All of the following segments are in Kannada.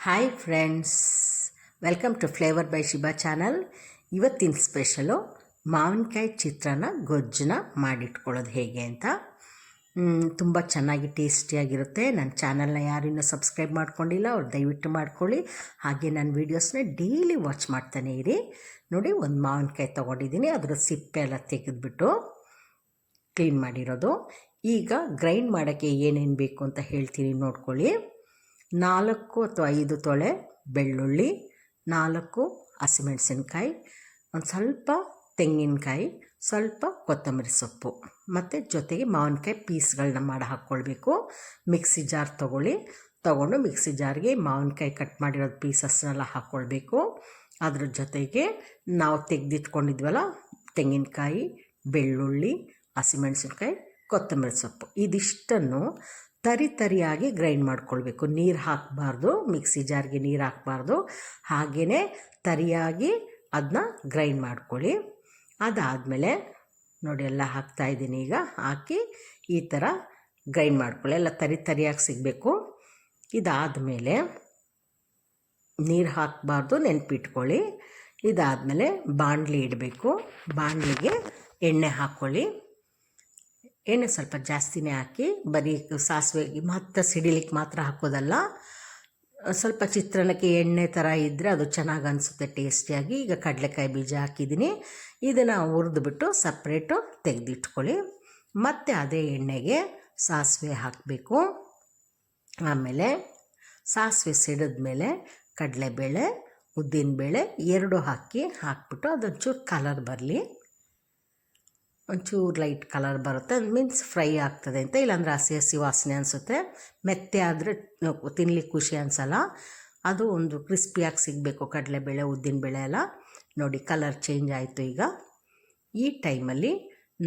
Hi friends, welcome to flavour by Shiba channel. ಇವತ್ತಿನ ಸ್ಪೆಷಲು ಮಾವಿನಕಾಯಿ ಚಿತ್ರಾನ್ನ ಗೊಜ್ಜನ್ನ ಮಾಡಿಟ್ಕೊಳ್ಳೋದು ಹೇಗೆ ಅಂತ. ತುಂಬ ಚೆನ್ನಾಗಿ ಟೇಸ್ಟಿಯಾಗಿರುತ್ತೆ. ನನ್ನ ಚಾನಲ್ನ ಯಾರಿನ್ನೂ ಸಬ್ಸ್ಕ್ರೈಬ್ ಮಾಡ್ಕೊಂಡಿಲ್ಲ ಅವ್ರು ದಯವಿಟ್ಟು ಮಾಡ್ಕೊಳ್ಳಿ. ಹಾಗೆ ನನ್ನ ವೀಡಿಯೋಸ್ನ ಡೈಲಿ ವಾಚ್ ಮಾಡ್ತಾನೆ ಇರಿ. ನೋಡಿ, ಒಂದು ಮಾವಿನಕಾಯಿ ತೊಗೊಂಡಿದ್ದೀನಿ, ಅದರ ಸಿಪ್ಪೆ ಎಲ್ಲ ತೆಗೆದುಬಿಟ್ಟು ಕ್ಲೀನ್ ಮಾಡಿರೋದು. ಈಗ ಗ್ರೈಂಡ್ ಮಾಡೋಕ್ಕೆ ಏನೇನು ಬೇಕು ಅಂತ ಹೇಳ್ತೀನಿ, ನೋಡ್ಕೊಳ್ಳಿ. 4 ಅಥವಾ 5 ತೊಳೆ ಬೆಳ್ಳುಳ್ಳಿ, 4 ಹಸಿಮೆಣಸಿನ್ಕಾಯಿ, ಒಂದು ಸ್ವಲ್ಪ ತೆಂಗಿನಕಾಯಿ, ಸ್ವಲ್ಪ ಕೊತ್ತಂಬರಿ ಸೊಪ್ಪು ಮತ್ತು ಜೊತೆಗೆ ಮಾವಿನಕಾಯಿ ಪೀಸ್ಗಳನ್ನ ಮಾಡಿ ಹಾಕ್ಕೊಳ್ಬೇಕು. ಮಿಕ್ಸಿ ಜಾರ್ ತೊಗೊಂಡು ಮಿಕ್ಸಿ ಜಾರ್ಗೆ ಮಾವಿನಕಾಯಿ ಕಟ್ ಮಾಡಿರೋದು ಪೀಸಸ್ನೆಲ್ಲ ಹಾಕ್ಕೊಳ್ಬೇಕು. ಅದ್ರ ಜೊತೆಗೆ ನಾವು ತೆಗೆದಿಟ್ಕೊಂಡಿದ್ವಲ್ಲ ತೆಂಗಿನಕಾಯಿ, ಬೆಳ್ಳುಳ್ಳಿ, ಹಸಿಮೆಣಸಿನ್ಕಾಯಿ, ಕೊತ್ತಂಬರಿ ಸೊಪ್ಪು, ಇದಿಷ್ಟನ್ನು ತರಿಯಾಗಿ ಗ್ರೈಂಡ್ ಮಾಡ್ಕೊಳ್ಬೇಕು. ನೀರು ಹಾಕಬಾರ್ದು, ಮಿಕ್ಸಿ ಜಾರ್ಗೆ ನೀರು ಹಾಕಬಾರ್ದು, ಹಾಗೆಯೇ ತರಿಯಾಗಿ ಅದನ್ನ ಗ್ರೈಂಡ್ ಮಾಡ್ಕೊಳ್ಳಿ. ಅದಾದಮೇಲೆ ನೋಡಿ, ಎಲ್ಲ ಹಾಕ್ತಾಯಿದ್ದೀನಿ. ಈಗ ಹಾಕಿ ಈ ಥರ ಗ್ರೈಂಡ್ ಮಾಡ್ಕೊಳ್ಳಿ. ಎಲ್ಲ ತರಿಯಾಗಿ ಸಿಗಬೇಕು. ಇದಾದಮೇಲೆ ನೀರು ಹಾಕಬಾರ್ದು, ನೆನಪಿಟ್ಕೊಳ್ಳಿ. ಇದಾದಮೇಲೆ ಬಾಣಲಿ ಇಡಬೇಕು. ಬಾಣಲಿಗೆ ಎಣ್ಣೆ ಹಾಕ್ಕೊಳ್ಳಿ. ಎಣ್ಣೆ ಸ್ವಲ್ಪ ಜಾಸ್ತಿನೇ ಹಾಕಿ, ಬರೀ ಸಾಸಿವೆಗೆ ಮತ್ತು ಸಿಡಿಲಿಕ್ಕೆ ಮಾತ್ರ ಹಾಕೋದಲ್ಲ. ಸ್ವಲ್ಪ ಚಿತ್ರಾನ್ನಕ್ಕೆ ಎಣ್ಣೆ ಥರ ಇದ್ದರೆ ಅದು ಚೆನ್ನಾಗಿ ಅನಿಸುತ್ತೆ ಟೇಸ್ಟಿಯಾಗಿ. ಈಗ ಕಡಲೆಕಾಯಿ ಬೀಜ ಹಾಕಿದ್ದೀನಿ. ಇದನ್ನು ಹುರಿದ್ಬಿಟ್ಟು ಸಪ್ರೇಟು ತೆಗೆದಿಟ್ಕೊಳ್ಳಿ. ಮತ್ತು ಅದೇ ಎಣ್ಣೆಗೆ ಸಾಸಿವೆ ಹಾಕಬೇಕು. ಆಮೇಲೆ ಸಾಸಿವೆ ಸಿಡಿದ್ಮೇಲೆ ಕಡಲೆಬೇಳೆ, ಉದ್ದಿನಬೇಳೆ 2 ಹಾಕ್ಬಿಟ್ಟು ಅದೊಂಚೂರು ಕಲರ್ ಬರಲಿ. ಒಂಚೂರು ಲೈಟ್ ಕಲರ್ ಬರುತ್ತೆ, ಮೀನ್ಸ್ ಫ್ರೈ ಆಗ್ತದೆ ಅಂತ. ಇಲ್ಲಾಂದರೆ ಹಸಿ ವಾಸನೆ ಅನಿಸುತ್ತೆ. ಮೆತ್ತೆ ಆದರೆ ತಿನ್ಲಿಕ್ಕೆ ಖುಷಿ ಅನಿಸಲ್ಲ. ಅದು ಒಂದು ಕ್ರಿಸ್ಪಿಯಾಗಿ ಸಿಗಬೇಕು ಕಡಲೆಬೇಳೆ, ಉದ್ದಿನಬೇಳೆ ಎಲ್ಲ. ನೋಡಿ, ಕಲರ್ ಚೇಂಜ್ ಆಯಿತು. ಈಗ ಈ ಟೈಮಲ್ಲಿ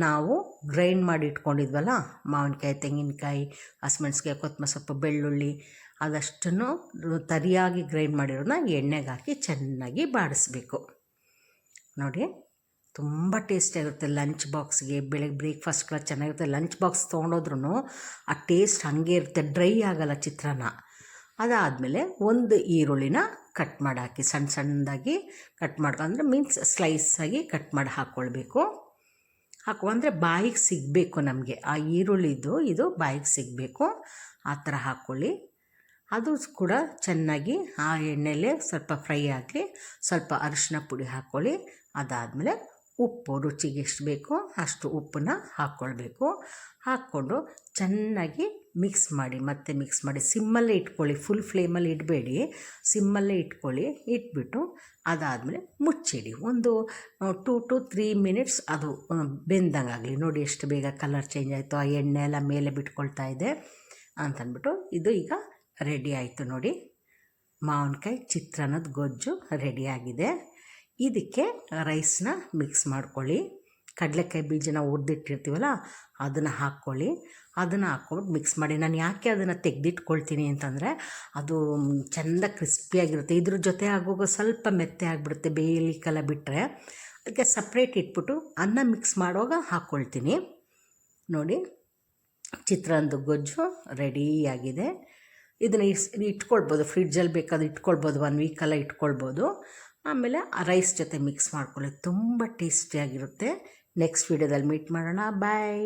ನಾವು ಗ್ರೈಂಡ್ ಮಾಡಿ ಇಟ್ಕೊಂಡಿದ್ವಲ್ಲ ಮಾವಿನಕಾಯಿ, ತೆಂಗಿನಕಾಯಿ, ಹಸಿಮೆಣಸಿನ್ಕಾಯಿ, ಕೊತ್ತಂಬರಿ ಸೊಪ್ಪು, ಬೆಳ್ಳುಳ್ಳಿ, ಅದಷ್ಟನ್ನು ತರಿಯಾಗಿ ಗ್ರೈಂಡ್ ಮಾಡಿರೋದನ್ನ ಎಣ್ಣೆಗೆ ಹಾಕಿ ಚೆನ್ನಾಗಿ ಬಾಡಿಸ್ಬೇಕು. ನೋಡಿ, ತುಂಬ ಟೇಸ್ಟಿಯಾಗಿರುತ್ತೆ. ಲಂಚ್ ಬಾಕ್ಸ್ಗೆ ಬೆಳಗ್ಗೆ ಬ್ರೇಕ್ಫಾಸ್ಟ್ಗಳ ಚೆನ್ನಾಗಿರುತ್ತೆ. ಲಂಚ್ ಬಾಕ್ಸ್ ತೊಗೊಂಡೋದ್ರೂ ಆ ಟೇಸ್ಟ್ ಹಾಗೆ ಇರುತ್ತೆ, ಡ್ರೈ ಆಗೋಲ್ಲ ಚಿತ್ರಾನ್ನ. ಅದಾದಮೇಲೆ ಒಂದು ಈರುಳ್ಳಿನ ಕಟ್ ಮಾಡಿ ಹಾಕಿ, ಸಣ್ಣದಾಗಿ ಕಟ್ ಮಾಡ್ಕೊಂಡ್ರೆ ಮೀನ್ಸ್ ಸ್ಲೈಸಾಗಿ ಕಟ್ ಮಾಡಿ ಹಾಕ್ಕೊಳ್ಬೇಕು. ಅಂದರೆ ಬಾಯಿಗೆ ಸಿಗಬೇಕು ನಮಗೆ ಆ ಈರುಳ್ಳಿದು, ಇದು ಬಾಯಿಗೆ ಸಿಗಬೇಕು. ಆ ಥರ ಹಾಕ್ಕೊಳ್ಳಿ. ಅದು ಕೂಡ ಚೆನ್ನಾಗಿ ಆ ಎಣ್ಣೆಲೇ ಸ್ವಲ್ಪ ಫ್ರೈ ಆಗಲಿ. ಸ್ವಲ್ಪ ಅರಿಶಿನ ಪುಡಿ ಹಾಕ್ಕೊಳ್ಳಿ. ಅದಾದಮೇಲೆ ಉಪ್ಪು, ರುಚಿಗೆ ಎಷ್ಟು ಬೇಕೋ ಅಷ್ಟು ಉಪ್ಪನ್ನ ಹಾಕ್ಕೊಳ್ಬೇಕು. ಹಾಕ್ಕೊಂಡು ಚೆನ್ನಾಗಿ ಮಿಕ್ಸ್ ಮಾಡಿ ಸಿಮ್ಮಲ್ಲೇ ಇಟ್ಕೊಳ್ಳಿ. ಫುಲ್ ಫ್ಲೇಮಲ್ಲಿ ಇಡಬೇಡಿ, ಸಿಮ್ಮಲ್ಲೇ ಇಟ್ಕೊಳ್ಳಿ. ಇಟ್ಬಿಟ್ಟು ಅದಾದಮೇಲೆ ಮುಚ್ಚಿಡಿ. ಒಂದು 2 to 3 ಮಿನಿಟ್ಸ್ ಅದು ಬೆಂದಂಗಾಗಲಿ. ನೋಡಿ ಎಷ್ಟು ಬೇಗ ಕಲರ್ ಚೇಂಜ್ ಆಯಿತು, ಆ ಎಣ್ಣೆ ಎಲ್ಲ ಮೇಲೆ ಬಿಟ್ಕೊಳ್ತಾ ಇದೆ ಅಂತಂದ್ಬಿಟ್ಟು. ಇದು ಈಗ ರೆಡಿ ಆಯಿತು. ನೋಡಿ, ಮಾವಿನಕಾಯಿ ಚಿತ್ರಾನ್ನದ ಗೊಜ್ಜು ರೆಡಿಯಾಗಿದೆ. ಇದಕ್ಕೆ ರೈಸ್ನ ಮಿಕ್ಸ್ ಮಾಡ್ಕೊಳ್ಳಿ. ಕಡಲೆಕಾಯಿ ಬೀಜನ ಹುರಿದಿಟ್ಟಿರ್ತೀವಲ್ಲ ಅದನ್ನು ಹಾಕ್ಕೊಳ್ಳಿ. ಅದನ್ನು ಹಾಕ್ಕೊಂಬಿಟ್ಟು ಮಿಕ್ಸ್ ಮಾಡಿ. ನಾನು ಯಾಕೆ ಅದನ್ನು ತೆಗೆದಿಟ್ಕೊಳ್ತೀನಿ ಅಂತಂದರೆ ಅದು ಚೆಂದ ಕ್ರಿಸ್ಪಿಯಾಗಿರುತ್ತೆ. ಇದ್ರ ಜೊತೆ ಆಗುವಾಗ ಸ್ವಲ್ಪ ಮೆತ್ತೆ ಆಗಿಬಿಡುತ್ತೆ ಬೇಯಲಿಕ್ಕೆಲ್ಲ ಬಿಟ್ಟರೆ. ಅದಕ್ಕೆ ಸಪ್ರೇಟ್ ಇಟ್ಬಿಟ್ಟು ಅನ್ನ ಮಿಕ್ಸ್ ಮಾಡುವಾಗ ಹಾಕ್ಕೊಳ್ತೀನಿ. ನೋಡಿ, ಚಿತ್ರಾನ್ನದ ಗೊಜ್ಜು ರೆಡಿಯಾಗಿದೆ. ಇದನ್ನು ಇಟ್ಕೊಳ್ಬೋದು, ಫ್ರಿಡ್ಜಲ್ಲಿ ಬೇಕಾದ್ರೆ ಇಟ್ಕೊಳ್ಬೋದು, 1 ವೀಕೆಲ್ಲ ಇಟ್ಕೊಳ್ಬೋದು. ಆಮೇಲೆ ಆ ರೈಸ್ ಜೊತೆ ಮಿಕ್ಸ್ ಮಾಡ್ಕೊಳ್ಳಿ. ತುಂಬ ಟೇಸ್ಟಿಯಾಗಿರುತ್ತೆ. ನೆಕ್ಸ್ಟ್ ವೀಡಿಯೋದಲ್ಲಿ ಮೀಟ್ ಮಾಡೋಣ. ಬಾಯ್.